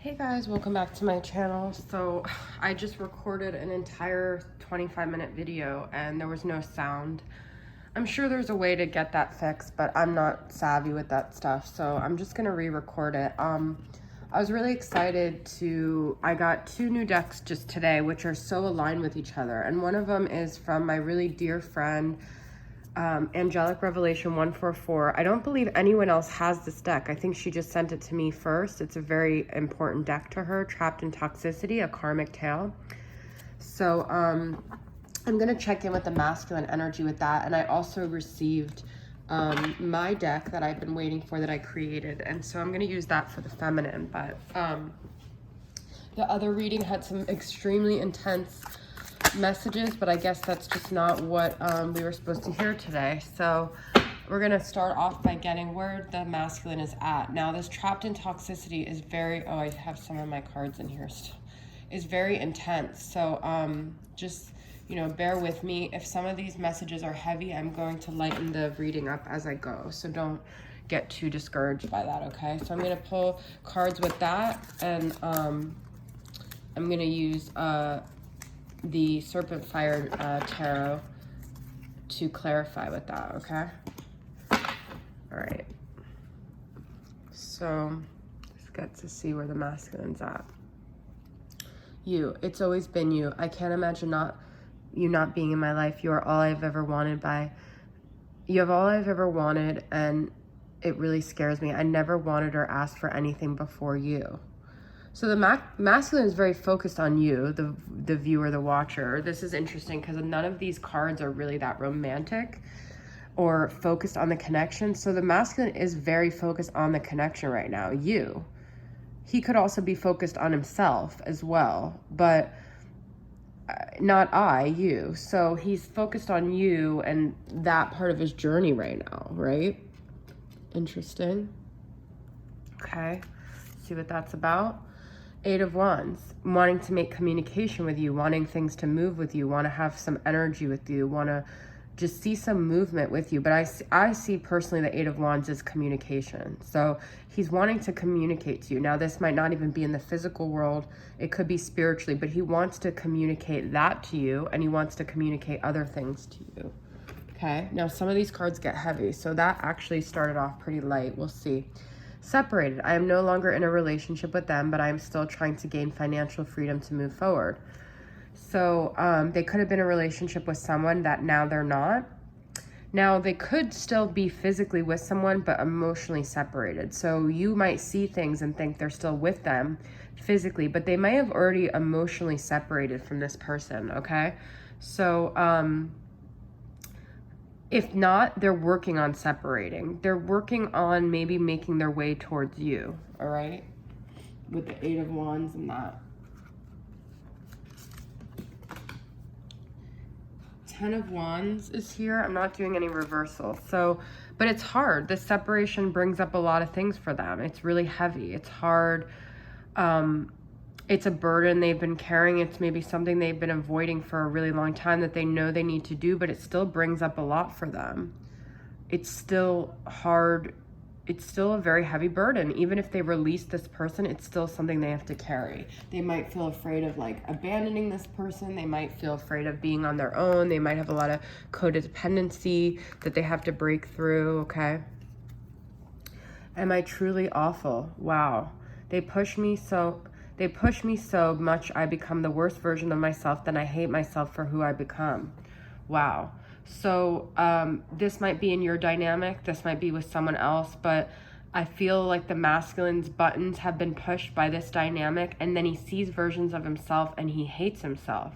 Hey guys, welcome back to my channel. So I just recorded an entire 25-minute video and there was no sound. I'm sure there's a way to get that fixed, but I'm not savvy with that stuff, so I'm just gonna re-record it. I was really excited I got 2 new decks just today, which are so aligned with each other, and one of them is from my really dear friend, Angelic Revelation 144. I don't believe anyone else has this deck. I think she just sent it to me first. It's a very important deck to her, Trapped in Toxicity, a karmic tale. So I'm gonna check in with the masculine energy with that. And I also received my deck that I've been waiting for that I created. And so I'm gonna use that for the feminine. But the other reading had some extremely intense messages, but I guess that's just not what we were supposed to hear today. So we're gonna start off by getting where the masculine is at. Now this Trapped in Toxicity is very, I have some of my cards in here still, is very intense. So just, you know, bear with me. If some of these messages are heavy, I'm going to lighten the reading up as I go. So don't get too discouraged by that, okay? So I'm gonna pull cards with that, and I'm gonna use the Serpent Fire Tarot to clarify with that, okay? All right. So let's get to see where the masculine's at. You, it's always been you. I can't imagine you not being in my life. You are all I've ever wanted you have all I've ever wanted, and it really scares me. I never wanted or asked for anything before you. So the masculine is very focused on you, the viewer, the watcher. This is interesting because none of these cards are really that romantic or focused on the connection. So the masculine is very focused on the connection right now, you. He could also be focused on himself as well, but not you. So he's focused on you and that part of his journey right now, right? Interesting. Okay, see what that's about. 8 of Wands, wanting to make communication with you, wanting things to move with you, want to have some energy with you, want to just see some movement with you. But I see personally the 8 of Wands as communication. So he's wanting to communicate to you. Now, this might not even be in the physical world. It could be spiritually, but he wants to communicate that to you, and he wants to communicate other things to you. Okay, now some of these cards get heavy. So that actually started off pretty light. We'll see. Separated. I am no longer in a relationship with them, but I am still trying to gain financial freedom to move forward. So they could have been in a relationship with someone that now they're not. Now they could still be physically with someone, but emotionally separated. So you might see things and think they're still with them physically, but they may have already emotionally separated from this person, okay? So if not, they're working on separating. They're working on maybe making their way towards you, all right? With the 8 of Wands and that. 10 of Wands is here. I'm not doing any reversal. So, but it's hard. This separation brings up a lot of things for them. It's really heavy. It's hard. It's a burden they've been carrying. It's maybe something they've been avoiding for a really long time that they know they need to do, but it still brings up a lot for them. It's still hard. It's still a very heavy burden. Even if they release this person, it's still something they have to carry. They might feel afraid of like abandoning this person. They might feel afraid of being on their own. They might have a lot of codependency that they have to break through, okay? Am I truly awful? Wow. They push me so much I become the worst version of myself, then I hate myself for who I become. Wow. So this might be in your dynamic, this might be with someone else, but I feel like the masculine's buttons have been pushed by this dynamic, and then he sees versions of himself and he hates himself.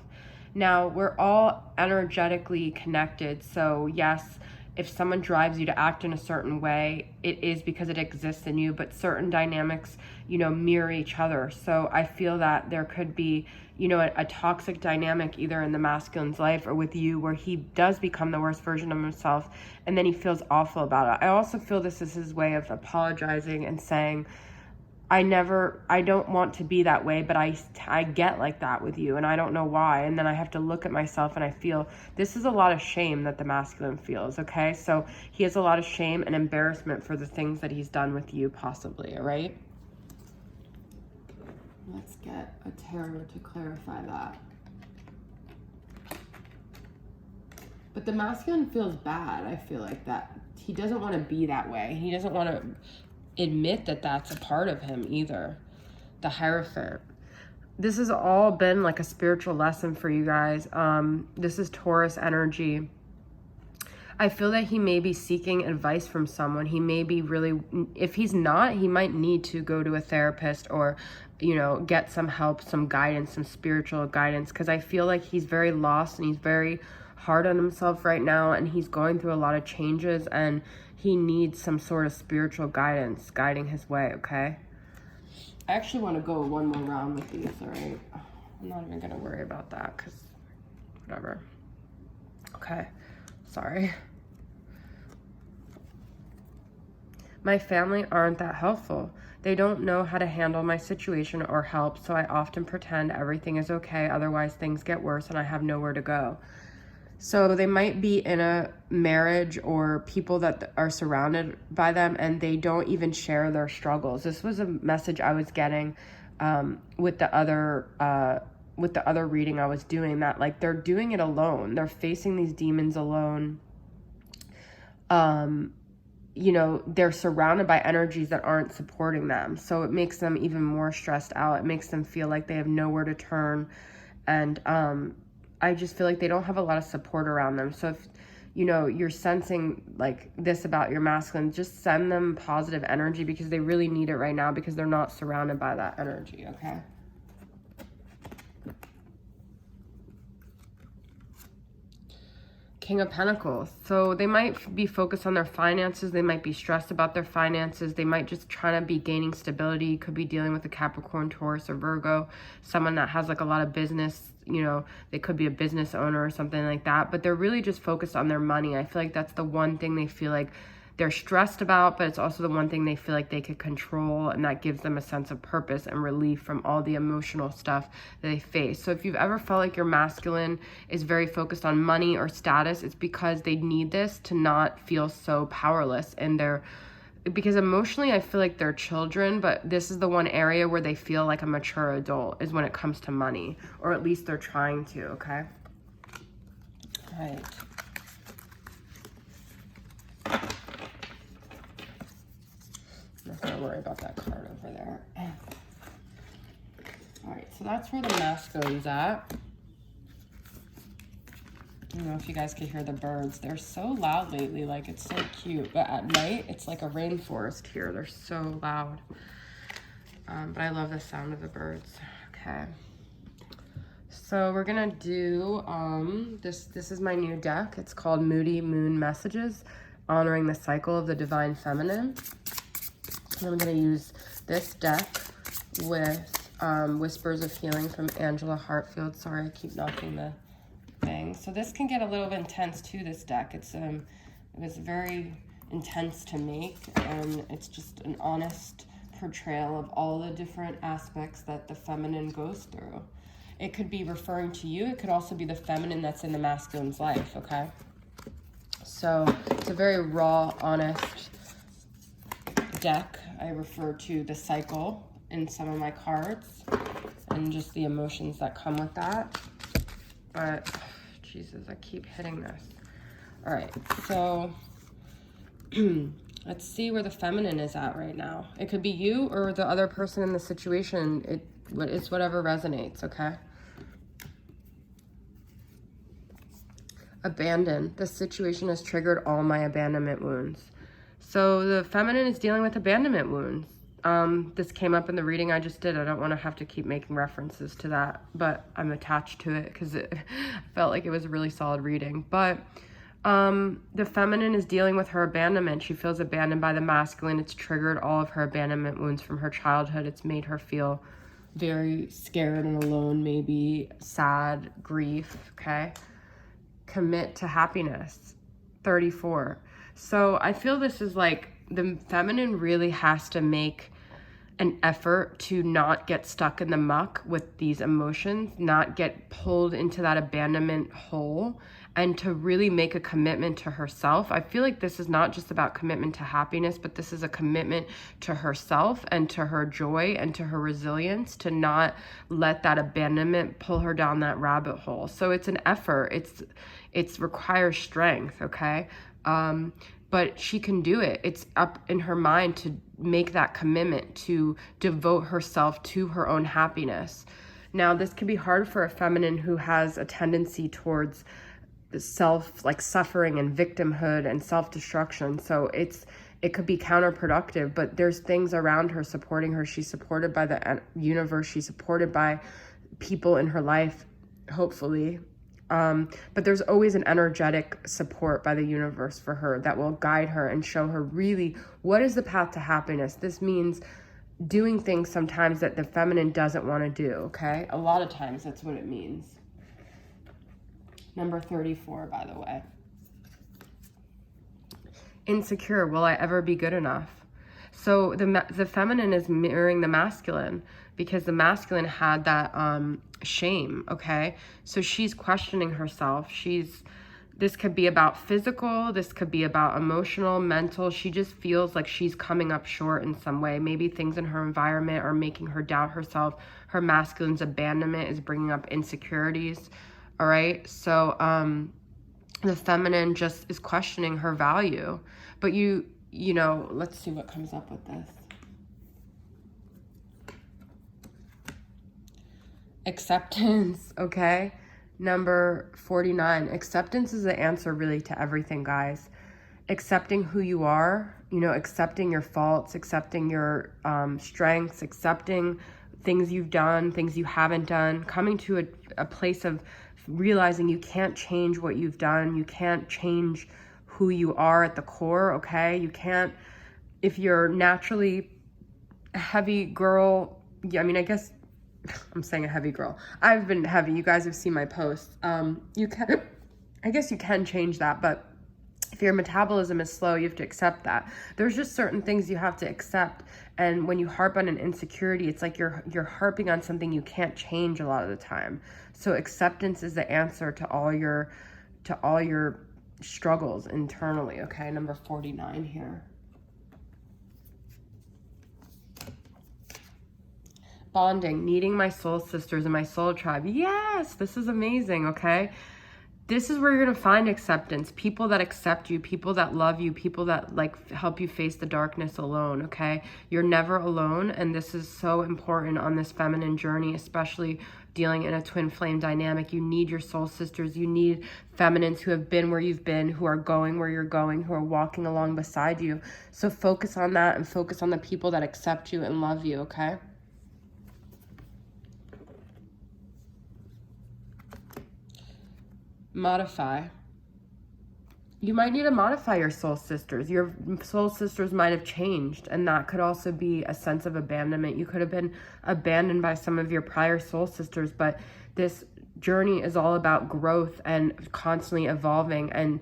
Now, we're all energetically connected, so yes, if someone drives you to act in a certain way, it is because it exists in you, but certain dynamics, you know, mirror each other. So I feel that there could be, you know, a toxic dynamic either in the masculine's life or with you where he does become the worst version of himself and then he feels awful about it. I also feel this is his way of apologizing and saying, I don't want to be that way, but I get like that with you and I don't know why. And then I have to look at myself and I feel this is a lot of shame that the masculine feels, okay? So he has a lot of shame and embarrassment for the things that he's done with you possibly, all right? Let's get a tarot to clarify that. But the masculine feels bad. I feel like that he doesn't want to be that way. He doesn't want to admit that that's a part of him either. The Hierophant. This has all been like a spiritual lesson for you guys. This is Taurus energy. I feel that he may be seeking advice from someone. He may be really, if he's not, he might need to go to a therapist or, you know, get some help, some guidance, some spiritual guidance. Because I feel like he's very lost and he's very hard on himself right now. And he's going through a lot of changes and he needs some sort of spiritual guidance guiding his way, okay? I actually want to go one more round with these, all right? I'm not even going to worry about that because whatever. Okay, sorry. My family aren't that helpful. They don't know how to handle my situation or help, so I often pretend everything is okay, otherwise things get worse and I have nowhere to go. So they might be in a marriage or people that are surrounded by them and they don't even share their struggles. This was a message I was getting with the other reading I was doing, that like they're doing it alone. They're facing these demons alone. You know, they're surrounded by energies that aren't supporting them. So it makes them even more stressed out. It makes them feel like they have nowhere to turn. And I just feel like they don't have a lot of support around them. So if, you know, you're sensing like this about your masculine, just send them positive energy because they really need it right now because they're not surrounded by that energy, okay? King of Pentacles. So they might be focused on their finances. They might be stressed about their finances. They might just try to be gaining stability. Could be dealing with a Capricorn, Taurus, or Virgo. Someone that has like a lot of business, you know, they could be a business owner or something like that. But they're really just focused on their money. I feel like that's the one thing they feel like they're stressed about, but it's also the one thing they feel like they could control, and that gives them a sense of purpose and relief from all the emotional stuff that they face. So if you've ever felt like your masculine is very focused on money or status, it's because they need this to not feel so powerless in their, because emotionally I feel like they're children, but this is the one area where they feel like a mature adult is when it comes to money, or at least they're trying to, okay? All right. I'm not gonna worry about that card over there. All right, so that's where the masculine's at. I don't know if you guys can hear the birds. They're so loud lately, like it's so cute. But at night, it's like a rainforest here. They're so loud. But I love the sound of the birds. Okay. So we're gonna do, this is my new deck. It's called Moody Moon Messages, honoring the cycle of the divine feminine. And I'm going to use this deck with Whispers of Healing from Angela Hartfield. Sorry, I keep knocking the thing. So this can get a little bit intense too, this deck. It was very intense to make, and it's just an honest portrayal of all the different aspects that the feminine goes through. It could be referring to you. It could also be the feminine that's in the masculine's life, okay? So it's a very raw, honest deck. I refer to the cycle in some of my cards and just the emotions that come with that. But Jesus, I keep hitting this. All right, so let's see where the feminine is at right now. It could be you or the other person in the situation. It's whatever resonates, okay? Abandon. This situation has triggered all my abandonment wounds. So the feminine is dealing with abandonment wounds. This came up in the reading I just did. I don't want to have to keep making references to that, but I'm attached to it because I felt like it was a really solid reading. But the feminine is dealing with her abandonment. She feels abandoned by the masculine. It's triggered all of her abandonment wounds from her childhood. It's made her feel very scared and alone, maybe sad, grief, okay? Commit to happiness, 34. So I feel this is like the feminine really has to make an effort to not get stuck in the muck with these emotions, not get pulled into that abandonment hole, and to really make a commitment to herself. I feel like this is not just about commitment to happiness, but this is a commitment to herself and to her joy and to her resilience, to not let that abandonment pull her down that rabbit hole. So it's an effort. It's requires strength, okay? But she can do it. It's up in her mind to make that commitment, to devote herself to her own happiness. Now, this can be hard for a feminine who has a tendency towards like suffering and victimhood and self-destruction. So it could be counterproductive, but there's things around her supporting her. She's supported by the universe. She's supported by people in her life, hopefully. But there's always an energetic support by the universe for her that will guide her and show her really what is the path to happiness. This means doing things sometimes that the feminine doesn't want to do, okay? A lot of times that's what it means. Number 34, by the way. Insecure, will I ever be good enough? So the feminine is mirroring the masculine, because the masculine had that shame, okay? So she's questioning herself. This could be about physical, this could be about emotional, mental. She just feels like she's coming up short in some way. Maybe things in her environment are making her doubt herself. Her masculine's abandonment is bringing up insecurities, all right? So the feminine just is questioning her value. But you know, let's see what comes up with this. Acceptance, okay? Number 49, acceptance is the answer really to everything, guys. Accepting who you are, you know, accepting your faults, accepting your strengths, accepting things you've done, things you haven't done, coming to a place of realizing you can't change what you've done, you can't change who you are at the core, okay? You can't, if you're naturally a heavy girl, I mean, I guess I'm saying a heavy girl. I've been heavy. You guys have seen my posts. You can, I guess you can change that, but if your metabolism is slow, you have to accept that. There's just certain things you have to accept. And when you harp on an insecurity, it's like you're harping on something you can't change a lot of the time. So acceptance is the answer to all your struggles internally, okay? Number 49 here. Bonding, needing my soul sisters and my soul tribe. Yes, this is amazing, okay? This is where you're going to find acceptance. People that accept you, people that love you, people that like help you face the darkness alone, okay? You're never alone, and this is so important on this feminine journey, especially dealing in a twin flame dynamic. You need your soul sisters. You need feminines who have been where you've been, who are going where you're going, who are walking along beside you. So focus on that and focus on the people that accept you and love you, okay? Modify. You might need to modify your soul sisters. Your soul sisters might have changed, and that could also be a sense of abandonment. You could have been abandoned by some of your prior soul sisters, but this journey is all about growth and constantly evolving and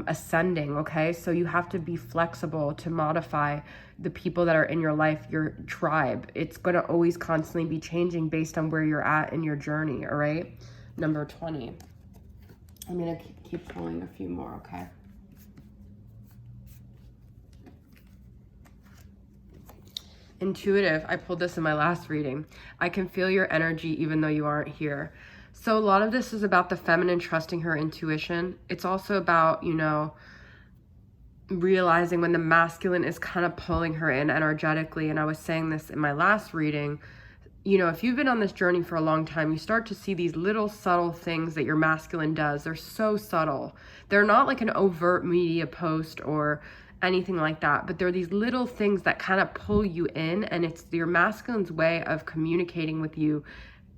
ascending, okay? So you have to be flexible to modify the people that are in your life, your tribe. It's going to always constantly be changing based on where you're at in your journey, all right? Number 20. I'm going to keep pulling a few more, okay? Intuitive. I pulled this in my last reading. I can feel your energy even though you aren't here. So a lot of this is about the feminine trusting her intuition. It's also about, you know, realizing when the masculine is kind of pulling her in energetically. And I was saying this in my last reading. You know, if you've been on this journey for a long time, you start to see these little subtle things that your masculine does. They're so subtle. They're not like an overt media post or anything like that, but they're these little things that kind of pull you in, and it's your masculine's way of communicating with you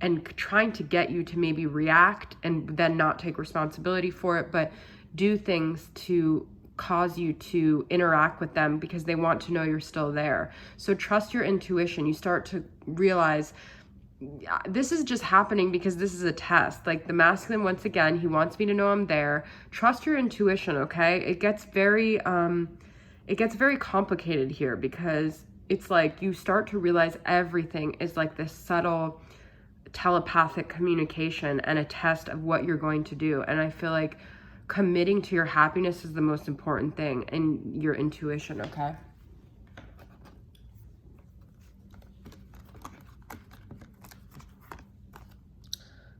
and trying to get you to maybe react and then not take responsibility for it, but do things to cause you to interact with them because they want to know you're still there. So trust your intuition. You start to realize this is just happening because this is a test. Like the masculine, once again, he wants me to know I'm there. Trust your intuition, okay? It gets very complicated here because it's like you start to realize everything is like this subtle telepathic communication and a test of what you're going to do. And I feel like committing to your happiness is the most important thing, and your intuition, okay?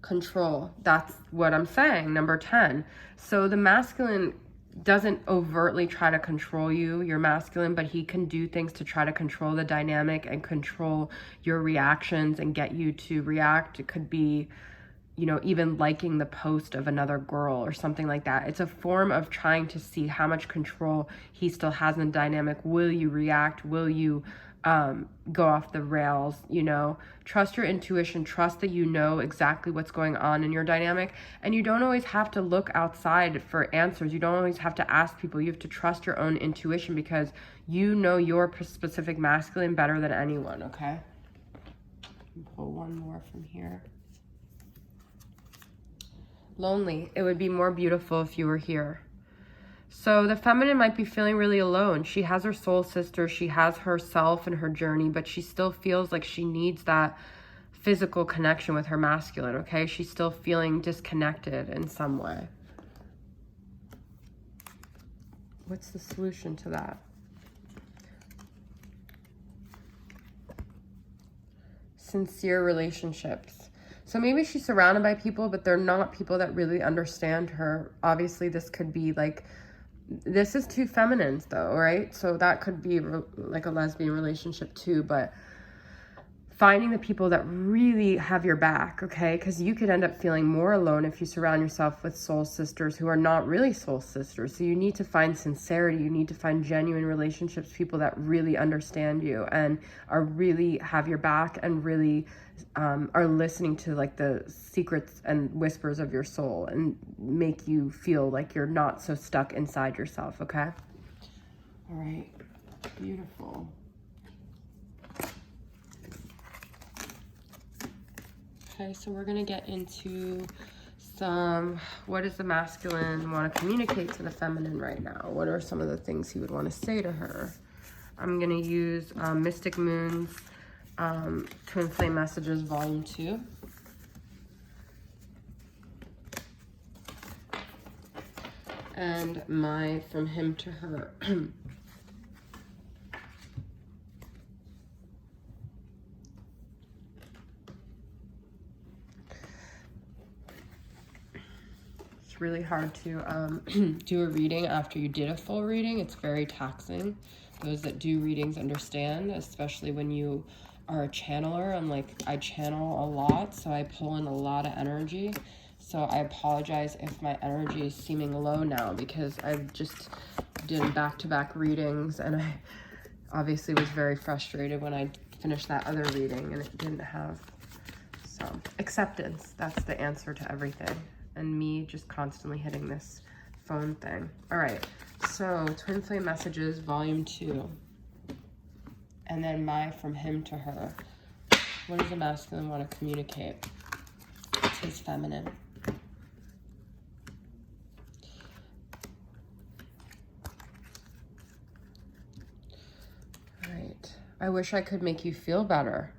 Control. That's what I'm saying. Number 10. So the masculine doesn't overtly try to control you, you're masculine, but he can do things to try to control the dynamic and control your reactions and get you to react. It could be, you know, even liking the post of another girl or something like that. It's a form of trying to see how much control he still has in the dynamic. Will you react? Will you go off the rails? You know, trust your intuition, trust that you know exactly what's going on in your dynamic, and you don't always have to look outside for answers. You don't always have to ask people. You have to trust your own intuition, because you know your specific masculine better than anyone, okay? Pull one more from here. Lonely. It would be more beautiful if you were here. So the feminine might be feeling really alone. She has her soul sister, she has herself and her journey, but she still feels like she needs that physical connection with her masculine, okay? She's still feeling disconnected in some way. What's the solution to that? Sincere relationships. So maybe she's surrounded by people, but they're not people that really understand her. Obviously, this could be like, this is two feminines though, right? So that could be like a lesbian relationship too, but finding the people that really have your back, okay? Because you could end up feeling more alone if you surround yourself with soul sisters who are not really soul sisters. So you need to find sincerity. You need to find genuine relationships, people that really understand you and are really have your back and really are listening to like the secrets and whispers of your soul and make you feel like you're not so stuck inside yourself, okay? All right, beautiful. Okay, so we're gonna get into some, what does the masculine want to communicate to the feminine right now? What are some of the things he would want to say to her? I'm gonna use Mystic Moon's Twin Flame Messages Volume 2. And my From Him to Her. Really hard to do a reading after you did a full reading. It's very taxing. Those that do readings understand, especially when you are a channeler. I channel a lot, so I pull in a lot of energy. So I apologize if my energy is seeming low now, because I just did back-to-back readings, and I obviously was very frustrated when I finished that other reading and it didn't have. So acceptance, that's the answer to everything. And me just constantly hitting this phone thing. All right, so Twin Flame Messages, Volume 2. And then my From Him to Her. What does the masculine want to communicate to his feminine? All right, I wish I could make you feel better.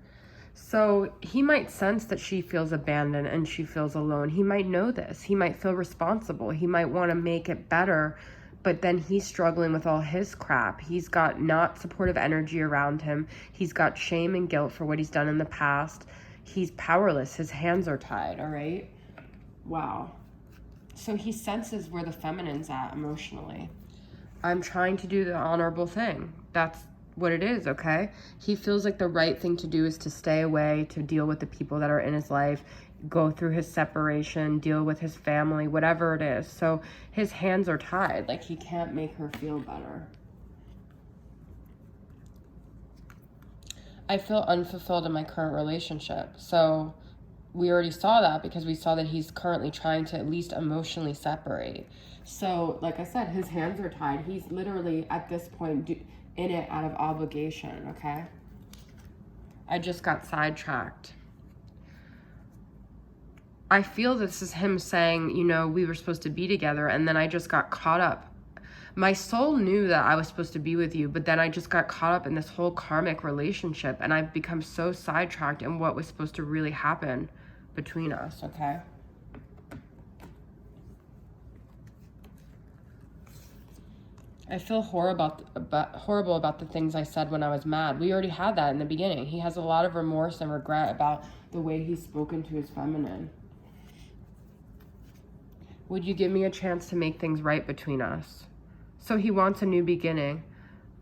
So he might sense that she feels abandoned and she feels alone. He might know this. He might feel responsible. He might want to make it better, but then he's struggling with all his crap. He's got not supportive energy around him. He's got shame and guilt for what he's done in the past. He's powerless. His hands are tied, all right? Wow. So he senses where the feminine's at emotionally. I'm trying to do the honorable thing. That's what it is, okay? He feels like the right thing to do is to stay away, to deal with the people that are in his life, go through his separation, deal with his family, whatever it is. So his hands are tied, like he can't make her feel better. I feel unfulfilled in my current relationship. So we already saw that, because we saw that he's currently trying to at least emotionally separate. So like I said, his hands are tied. He's literally at this point in it out of obligation, okay? I just got sidetracked. I feel this is him saying, you know, we were supposed to be together, and then I just got caught up. My soul knew that I was supposed to be with you, but then I just got caught up in this whole karmic relationship, and I've become so sidetracked in what was supposed to really happen between us, okay? I feel horrible about the things I said when I was mad. We already had that in the beginning. He has a lot of remorse and regret about the way he's spoken to his feminine. Would you give me a chance to make things right between us? So he wants a new beginning.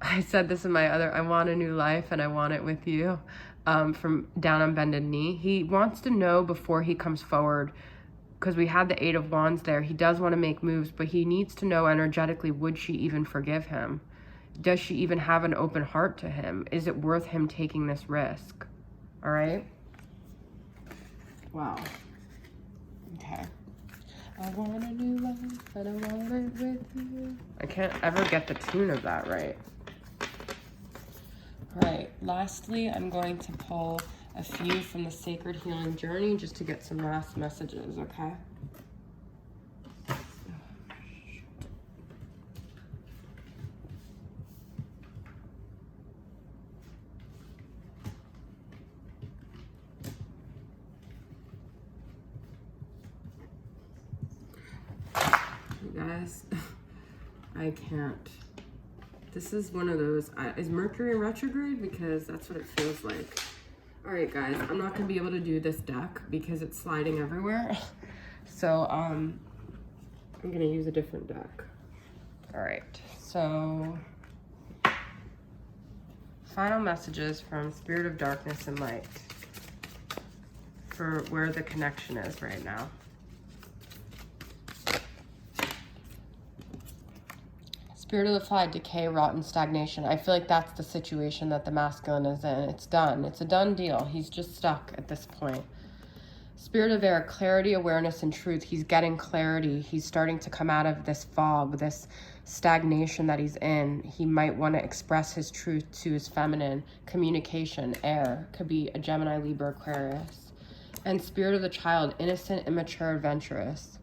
I said this in my other, I want a new life and I want it with you, from Down on Bended Knee. He wants to know before he comes forward, because we had the 8 of Wands there. He does want to make moves, but he needs to know energetically, would she even forgive him? Does she even have an open heart to him? Is it worth him taking this risk? All right? Wow. Okay. I want a new life and I want it with you. I can't ever get the tune of that right. All right, lastly, I'm going to pull a few from the Sacred Healing Journey just to get some last messages, okay? You guys, I can't. This is one of those, is Mercury in retrograde? Because that's what it feels like. All right, guys, I'm not gonna be able to do this deck because it's sliding everywhere. So, I'm gonna use a different deck. All right, so final messages from Spirit of Darkness and Light for where the connection is right now. Spirit of the Fly, decay, rot, and stagnation. I feel like that's the situation that the masculine is in. It's done. It's a done deal. He's just stuck at this point. Spirit of Air, clarity, awareness, and truth. He's getting clarity. He's starting to come out of this fog, this stagnation that he's in. He might want to express his truth to his feminine. Communication, air. Could be a Gemini, Libra, Aquarius. And Spirit of the Child, innocent, immature, adventurous.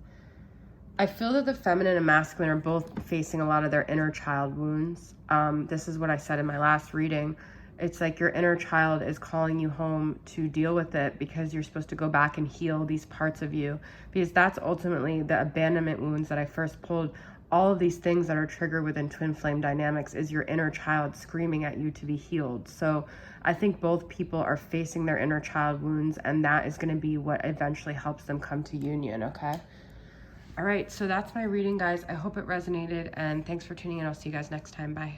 I feel that the feminine and masculine are both facing a lot of their inner child wounds. This is what I said in my last reading. It's like your inner child is calling you home to deal with it because you're supposed to go back and heal these parts of you. Because that's ultimately the abandonment wounds that I first pulled. All of these things that are triggered within twin flame dynamics is your inner child screaming at you to be healed. So I think both people are facing their inner child wounds, and that is going to be what eventually helps them come to union, okay? All right, so that's my reading, guys. I hope it resonated, and thanks for tuning in. I'll see you guys next time. Bye.